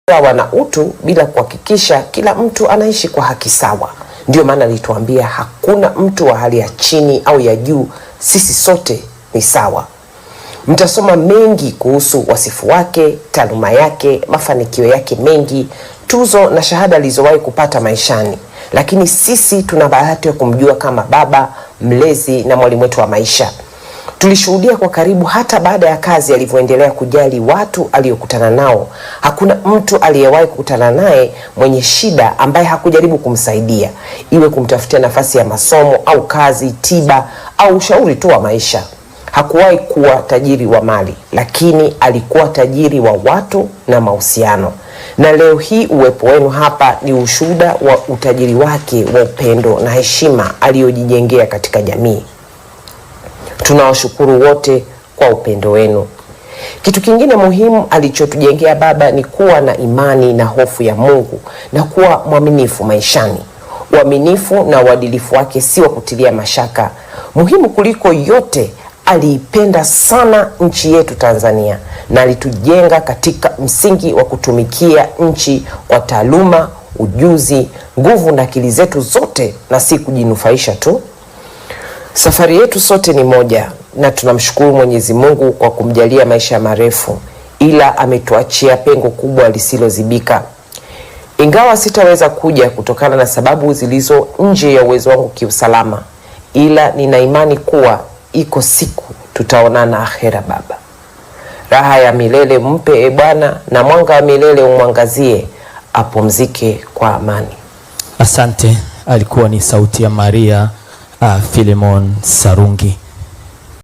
sawa na utu bila kuhakikisha kila mtu anaishi kwa haki sawa. Ndio maana alituambia hakuna mtu wa hali ya chini au ya juu, sisi sote ni sawa. Mtasoma mengi kuhusu wasifu wake, taaluma yake, mafanikio yake mengi, tuzo na shahada alizowahi kupata maishani. Lakini sisi tuna bahati ya kumjua kama baba, mlezi na mwalimu wetu wa maisha. Tulishuhudia kwa karibu hata baada ya kazi alivyoendelea kujali watu aliokutana nao. Hakuna mtu aliyewahi kukutana naye mwenye shida ambaye hakujaribu kumsaidia, iwe kumtafutia nafasi ya masomo au kazi, tiba au ushauri tu wa maisha. Hakuwahi kuwa tajiri wa mali, lakini alikuwa tajiri wa watu na mahusiano. Na leo hii uwepo wenu hapa ni ushuhuda wa utajiri wake wa upendo na heshima aliyojijengea katika jamii. Tunawashukuru wote kwa upendo wenu. Kitu kingine muhimu alichotujengea baba ni kuwa na imani na hofu ya Mungu na kuwa mwaminifu maishani. Uaminifu na uadilifu wake si wa kutilia mashaka. Muhimu kuliko yote, aliipenda sana nchi yetu Tanzania na alitujenga katika msingi wa kutumikia nchi kwa taaluma, ujuzi, nguvu na akili zetu zote, na si kujinufaisha tu. Safari yetu sote ni moja, na tunamshukuru Mwenyezi Mungu kwa kumjalia maisha marefu, ila ametuachia pengo kubwa lisilozibika. Ingawa sitaweza kuja kutokana na sababu zilizo nje ya uwezo wangu kiusalama, ila nina imani kuwa iko siku tutaonana akhera baba. Raha ya milele mpe e Bwana, na mwanga wa milele umwangazie, apumzike kwa amani. Asante. Alikuwa ni sauti ya Maria Philemon Sarungi.